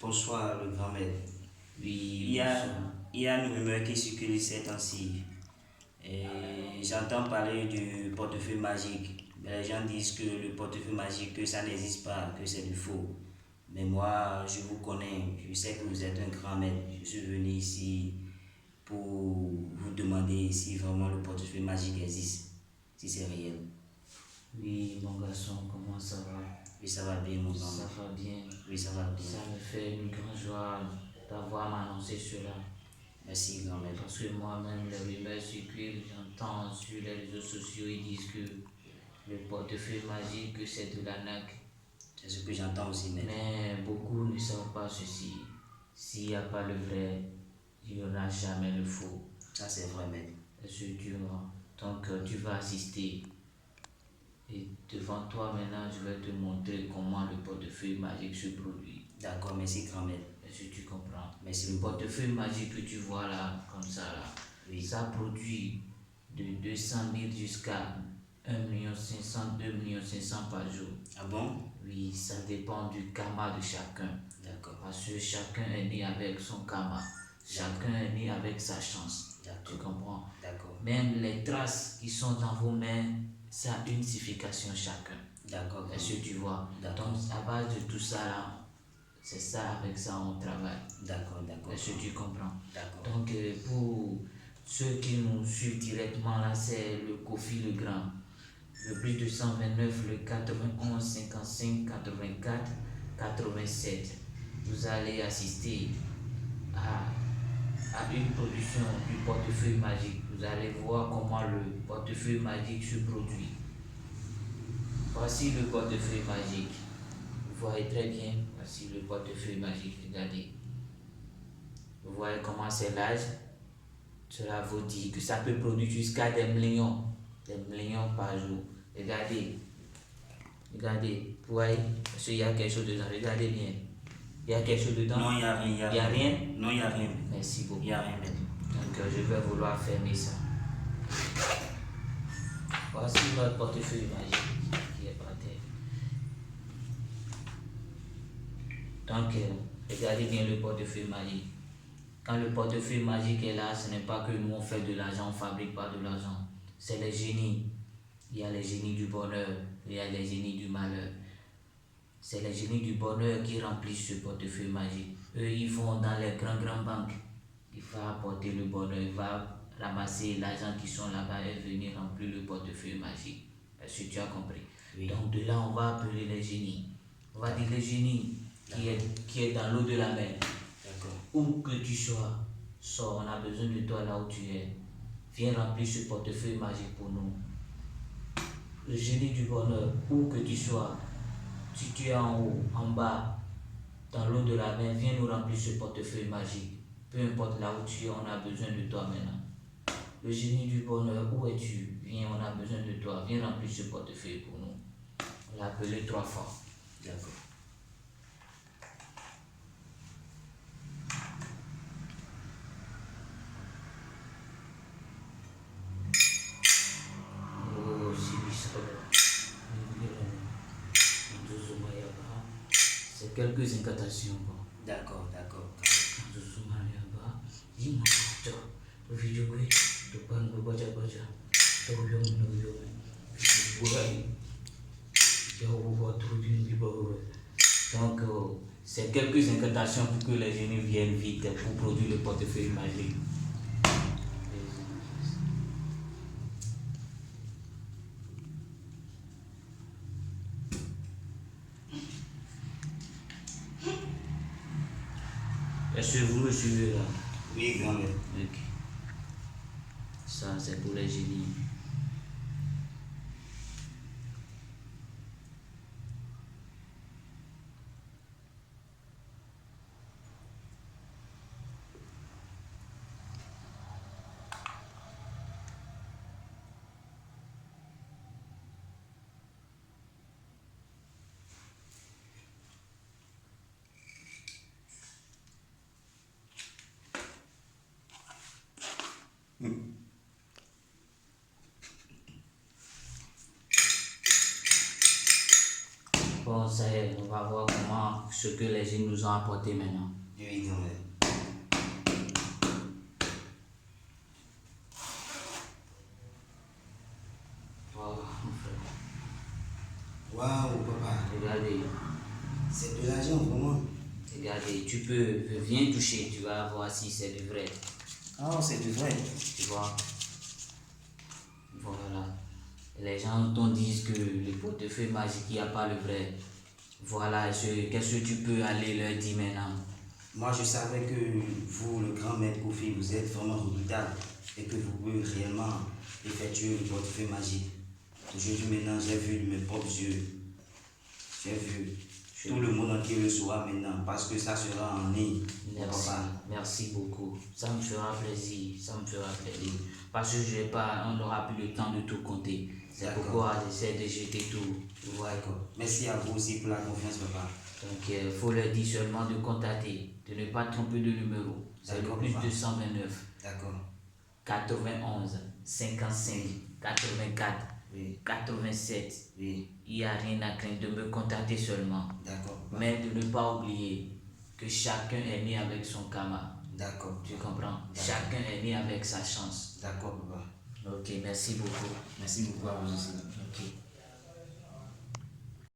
Bonsoir, le grand maître. Oui, Il y a, bonsoir. il y a une rumeur qui circule ces temps-ci. Et j'entends parler du portefeuille magique. Mais les gens disent que le portefeuille magique, que ça n'existe pas, que c'est du faux. Mais moi, je vous connais, je sais que vous êtes un grand maître. Je suis venu ici pour vous demander si vraiment le portefeuille magique existe, si c'est réel. Oui, mon garçon, comment ça va? Oui, ça va bien, mon grand Ça maître. va bien. Oui, ça va bien. Ça me fait une grande joie d'avoir m'annoncer cela. Merci, grand maître. Parce que moi-même, les rumeurs circulent, j'entends sur les réseaux sociaux, ils disent que le portefeuille magique, c'est de l'arnaque. C'est ce que j'entends aussi, maître. Mais beaucoup ne savent pas ceci. S'il n'y a pas le vrai, il n'y aura jamais le faux. Ça, c'est vrai, maître. Est-ce que tu vois? Donc, tu vas assister. Et devant toi maintenant, je vais te montrer comment le portefeuille magique se produit. D'accord, merci, grand maître. Est-ce que tu comprends? Merci Le beaucoup. portefeuille magique que tu vois là, comme ça là, Oui. ça produit de 200 000 jusqu'à 1 500 000, 2 500 000 par jour. Ah bon? Oui, ça dépend du karma de chacun. D'accord. Parce que chacun est né avec son karma. Chacun est né avec sa chance. Tu D'accord. comprends? D'accord. Même les traces qui sont dans vos mains, ça a une signification chacun. D'accord. Est-ce que tu vois? D'accord. Donc, à base de tout ça là, c'est ça, avec ça on travaille. D'accord, d'accord. Est-ce que tu comprends? D'accord. Donc, pour ceux qui nous suivent directement là, c'est le Kofi le Grand. Le plus 229, le 91 55 84 87. Vous allez assister à une production du portefeuille magique. Vous allez voir comment le portefeuille magique se produit. Voici le portefeuille magique. Vous voyez très bien. Voici le portefeuille magique. Regardez. Vous voyez comment c'est l'âge. Cela vous dit que ça peut produire jusqu'à des millions par jour. Regardez. Regardez. Vous voyez? Parce qu'il y a quelque chose dedans. Regardez bien. Il y a quelque chose dedans. Non, il n'y a rien. Il n'y a rien. Non, il n'y a rien. Merci beaucoup. Il n'y a rien, maître. Donc, je vais vouloir fermer ça. Voici votre portefeuille magique qui est par terre. Donc, regardez bien le portefeuille magique. Quand le portefeuille magique est là, ce n'est pas que nous on fait de l'argent, on fabrique pas de l'argent. C'est les génies. Il y a les génies du bonheur, il y a les génies du malheur. C'est les génies du bonheur qui remplissent ce portefeuille magique. Eux, ils vont dans les grandes banques. Ils vont apporter le bonheur, ils vont ramasser l'argent qui sont là-bas et venir remplir le portefeuille magique. Est-ce que tu as compris? Oui. Donc de là, on va appeler les génies. On va dire les génies qui est dans l'eau de la mer. D'accord. Où que tu sois, sors, on a besoin de toi là où tu es. Viens remplir ce portefeuille magique pour nous. Le génie du bonheur, où que tu sois, si tu es en haut, en bas, dans l'eau de la mer, viens nous remplir ce portefeuille magique. Peu importe là où tu es, on a besoin de toi maintenant. Le génie du bonheur, où es-tu? Viens, on a besoin de toi. Viens remplir ce portefeuille pour nous. On l'a appelé 3 fois. D'accord. Oh, c'est quelques incantations. D'accord, d'accord. Donc, c'est quelques incantations pour que les génies viennent vite pour produire le portefeuille magique. Est-ce que vous me suivez là? Oui, grand maître. Ok. Ça, c'est pour les génies. Bon, ça y est, on va voir comment ce que les jeunes nous ont apporté maintenant. Oui, grand-mère. Voilà, mon frère. Waouh, papa. Regardez, C'est de l'argent, vraiment. regardez, viens toucher, tu vas voir si c'est du vrai. Ah, c'est du vrai. Tu vois? Voilà. Les gens t'en disent que le portefeuille magique, il n'y a pas le vrai. Voilà, qu'est-ce que tu peux aller leur dire maintenant? Moi, je savais que vous, le grand maître Kofi, vous êtes vraiment redoutable et que vous pouvez réellement effectuer le portefeuille magique. Aujourd'hui, maintenant, j'ai vu de mes propres yeux. J'ai vu. Tout le monde entier le saura maintenant parce que ça sera en ligne. Merci, Papa. merci beaucoup. Ça me fera plaisir, ça me fera plaisir. Parce que on n'aura plus le temps de tout compter. C'est D'accord. pourquoi j'essaie de jeter tout. Tu vois? D'accord. Merci à vous aussi pour la confiance, papa. Donc, il faut leur dire seulement de contacter, de ne pas tromper de numéro. C'est le D'accord, plus papa. 229 D'accord. 91 55 84 Oui. 87. Oui. Il n'y a rien à craindre de me contacter seulement. D'accord, papa. Mais de ne pas oublier que chacun est né avec son karma. D'accord. Tu comprends? D'accord. Chacun est né avec sa chance. D'accord, papa. Ok, merci beaucoup. Merci beaucoup à vous aussi. Ok.